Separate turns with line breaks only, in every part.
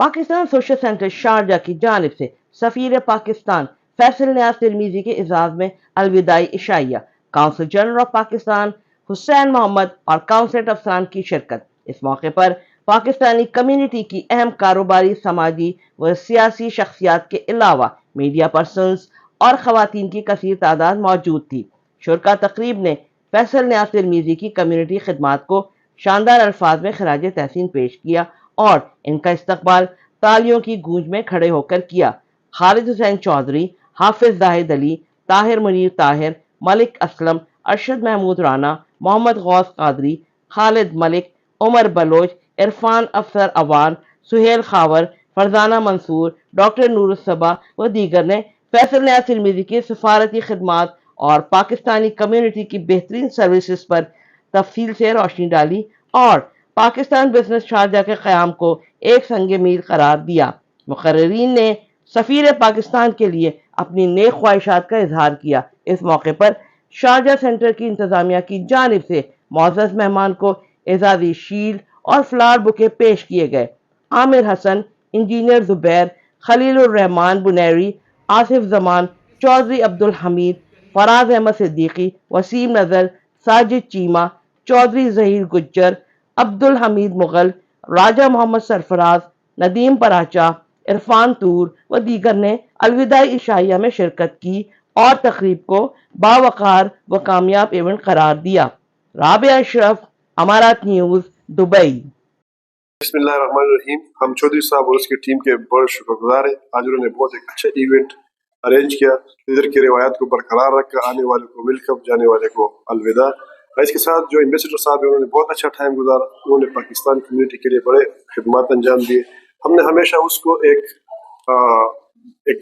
Pakistan social centre Sharjah की जानिब से सफीर पाकिस्तान फैसल नियाज तिरमिजी के एजाज में अलविदाई इशाइया, council general of Pakistan Hussain Muhammad और काउंसिल अफसरान की शिरकत। इस मौके पर पाकिस्तानी कम्युनिटी की अहम कारोबारी, समाजी व सियासी शख्सियात के अलावा मीडिया पर्सनस और खवातीन की कसीर तादाद मौजूद थी। शुरका तकरीब ने फैसल नियाज तिरमिजी की कम्युनिटी खिदमात को शानदार अल्फाज में खराज तहसीन पेश किया और इनका इस्तकबाल तालियों की गूंज में खड़े होकर किया। खालिद हुसैन चौधरी, हाफिज जाहिद अली, ताहिर मुनीर ताहिर, मलिक असलम, अरशद महमूद राना, मोहम्मद गौस कादरी, खालिद मलिक, उमर बलोच, इरफान अफसर अवान, सुहेल खावर, फरजाना मंसूर, डॉक्टर नूरुस्सबा व दीगर ने फैसल नियाज तिरमिजी की सफारती खिदमात और पाकिस्तानी कम्युनिटी की बेहतरीन सर्विसेज पर तफसील से रोशनी डाली और पाकिस्तान बिजनेस शारजा के क़याम को एक संग मील करार दिया। मुकर्रिरीन ने सफीर पाकिस्तान के लिए अपनी नेक ख्वाहिशात का इजहार किया। इस मौके पर शारजा सेंटर की इंतजामिया की जानिब से मुअज़्ज़ज़ मेहमान को एजाज़ी शील्ड और फ्लावर बुके पेश किए गए। आमिर हसन, इंजीनियर जुबैर, खलीलुर रहमान बुनैरी, आसिफ जमान, चौधरी अब्दुल हमीद, फराज अहमद सिद्दीकी, वसीम नजर, साजिद चीमा, चौधरी जहीर गुज्जर, अब्दुल हमीद मुगल, राजा मोहम्मद सरफराज, नदीम पराचा, इरफान तूर व दीगर ने अलविदाई इशाइया में शिरकत की और तकरीब को बावकार व कामयाब इवेंट करार दिया। राबिया अशरफ, अमारात न्यूज़, दुबई।
बिस्मिल्लाहिर्रहमानिर्रहीम। हम चौधरी साहब और उसकी टीम के बड़े शुक्रगुजार हैं। आज उन्होंने बहुत एक अच्छा इवेंट अरेंज किया, इधर की रिवायात को बरकरार रखा, आने वाले को वेलकम, जाने वाले को अलविदा। इसके साथ जो एम्बेसडर साहब हैं उन्होंने बहुत अच्छा टाइम गुजारा, उन्होंने पाकिस्तान कम्युनिटी के लिए बड़े खिदमत अंजाम दिए। हमने हमेशा उसको एक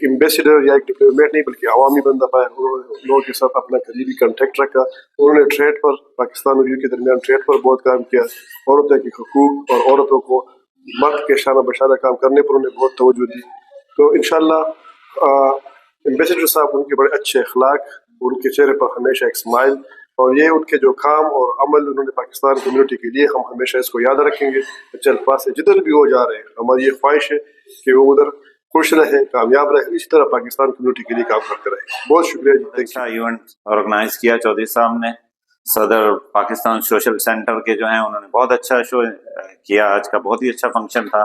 एम्बेसडर या एक डिप्लोमेट नहीं बल्कि अवामी बंदा पाया। उन्होंने लोगों के साथ अपना करीबी कंटेक्ट रखा, उन्होंने ट्रेड पर, पाकिस्तान और यूके के दरमियान ट्रेड पर बहुत काम किया। औरतों के हकूक और औरतों को मर्द के शाना बशाना काम करने पर उन्हें बहुत तवज्जो दी। तो इंशाअल्लाह एम्बेसडर साहब, उनके बड़े अच्छे अखलाक, उनके चेहरे पर हमेशा एक स्माइल और ये उनके जो काम और अमल उन्होंने पाकिस्तान कम्युनिटी के लिए, हम हमेशा इसको याद रखेंगे। चल पास से जिधर भी वो जा रहे हैं, हमारी ये ख्वाहिश है कि वो उधर खुश रहे, कामयाब रहे, इसी तरह पाकिस्तान कम्युनिटी के लिए काम करते रहे। बहुत शुक्रिया जी।
अच्छा इवेंट ऑर्गेनाइज किया चौधरी साहब ने, सदर पाकिस्तान सोशल सेंटर के जो हैं उन्होंने बहुत अच्छा शो किया। आज का बहुत ही अच्छा फंक्शन था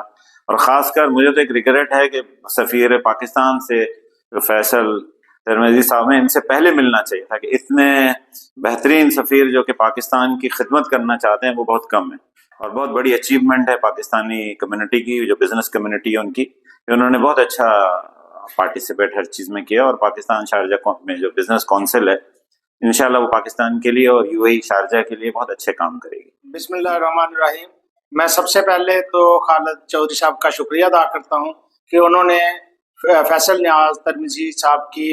और ख़ासकर मुझे तो एक रिग्रेट है कि सफ़ीर पाकिस्तान से फैसल तिरमिजी साहब ने इनसे पहले मिलना चाहिए था कि इतने बेहतरीन सफ़ीर जो कि पाकिस्तान की खिदमत करना चाहते हैं वो बहुत कम है और बहुत बड़ी अचीवमेंट है पाकिस्तानी कम्युनिटी की, जो बिज़नेस कम्युनिटी है उनकी। उन्होंने बहुत अच्छा पार्टिसिपेट हर चीज़ में किया और पाकिस्तान शारजा में जो बिज़नेस काउंसिल है इंशाल्लाह वो पाकिस्तान के लिए और यूएई शारजा के लिए बहुत अच्छे काम करेगी।
बिस्मिल्लाहिर्रहमानिर्रहीम। मैं सबसे पहले तो खालिद चौधरी साहब का शुक्रिया अदा करता हूँ कि उन्होंने फैसल नियाज तिरमिजी साहब की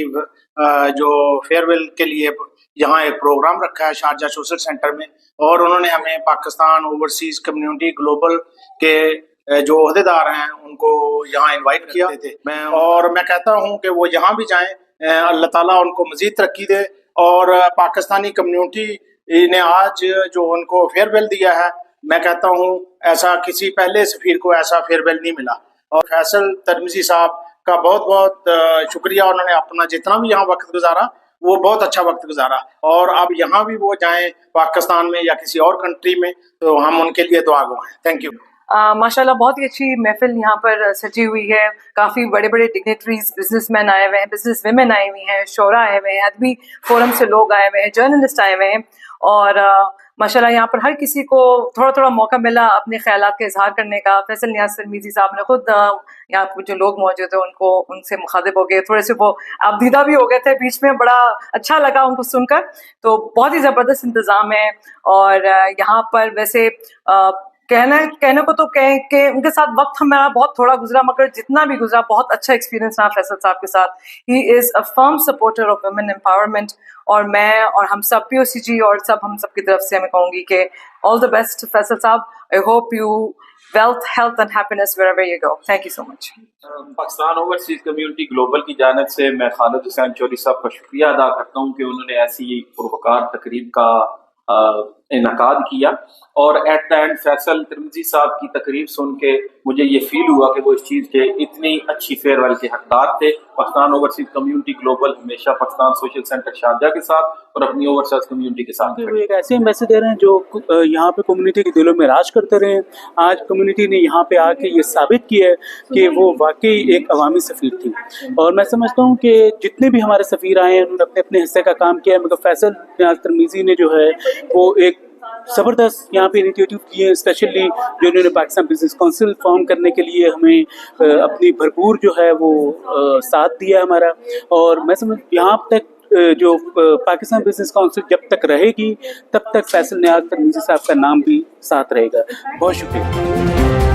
जो फेयरवेल के लिए यहाँ एक प्रोग्राम रखा है शारजा सोशल सेंटर में, और उन्होंने हमें पाकिस्तान ओवरसीज कम्युनिटी ग्लोबल के जो अहदेदार हैं उनको यहाँ इनवाइट किया थे। मैं कहता हूँ कि वो यहाँ भी जाएं, अल्लाह ताला उनको मजीद तरक्की दे। और पाकिस्तानी कम्युनिटी ने आज जो उनको फेयरवेल दिया है, मैं कहता हूँ ऐसा किसी पहले सफीर को ऐसा फेयरवेल नहीं मिला। और फैसल तिरमिजी साहब का बहुत बहुत शुक्रिया, उन्होंने अपना जितना भी यहाँ वक्त गुजारा वो बहुत अच्छा वक्त गुजारा, और अब यहाँ भी वो जाएं पाकिस्तान में या किसी और कंट्री में तो हम उनके लिए दुआ गो हैं। Thank you.
माशाल्लाह बहुत ही अच्छी महफिल यहाँ पर सजी हुई है। काफ़ी बड़े बड़े डिग्नेटरीज, बिजनेसमैन आए हुए हैं, बिजनेस वेमेन आई हुई हैं, शोरा आए हुए हैं, अदबी फोरम से लोग आए हुए हैं, जर्नलिस्ट आए हुए हैं, और माशाल्लाह यहाँ पर हर किसी को थोड़ा थोड़ा मौका मिला अपने ख्यालात का इजहार करने का। फैसल नियाज तिरमिजी साहब ने खुद यहाँ पर जो लोग मौजूद थे उनसे मुखातिब हो गए, थोड़े से वो अबदीदा भी हो गए थे बीच में, बड़ा अच्छा लगा उनको सुनकर। तो बहुत ही ज़बरदस्त इंतज़ाम है और यहाँ पर वैसे कहने को तो कहें कि उनके साथ वक्त हमारा बहुत थोड़ा गुजरा, मगर जितना भी गुजरा बहुत अच्छा एक्सपीरियंस रहा फैसल साहब के साथ। He is a firm supporter of women empowerment, और मैं और हम सब POCG और हम सब की तरफ से मैं कहूँगी कि ऑल द बेस्ट फैसल साहब। I hope you wealth, health and happiness wherever you go. Thank you so much.
Pakistan overseas community global की जानिब से मैं खालिद हुसैन चौधरी साहब का शुक्रिया अदा करता हूँ कि उन्होंने ऐसी पुरवकार तकरीब का इनकाद किया, और at the end Faisal Tirmizi साहब की तकरीब सुन के मुझे ये फील हुआ कि वो इस चीज़ के इतनी अच्छी फेयरवेल के हकदार थे। पाकिस्तान ओवरसीज कम्युनिटी ग्लोबल हमेशा पाकिस्तान सोशल सेंटर शारजा के साथ और अपनी ओवरसीज कम्युनिटी के साथ
वो एक ऐसे एम्बेसडर हैं जो यहाँ पे कम्युनिटी के दिलों में राज करते रहे। आज कम्युनिटी ने यहाँ पे आके ये साबित किया है कि वो वाकई एक अवामी सफ़ीर थी, और मैं समझता हूँ कि जितने भी हमारे सफ़ीर आए हैं उन्होंने अपने अपने हिस्से का काम किया है, मगर फैसल नियाज़ तरमीज़ी ने जो है वो एक ज़बरदस्त यहाँ पे इनिशिएटिव किए हैं, स्पेशली जो उन्होंने पाकिस्तान बिजनेस काउंसिल फॉर्म करने के लिए हमें अपनी भरपूर जो है वो साथ दिया हमारा। और मैं समझ यहाँ तक जो पाकिस्तान बिजनेस काउंसिल जब तक रहेगी तब तक फैसल नियाज़ तरमीज़ी साहब का नाम भी साथ रहेगा। बहुत शुक्रिया।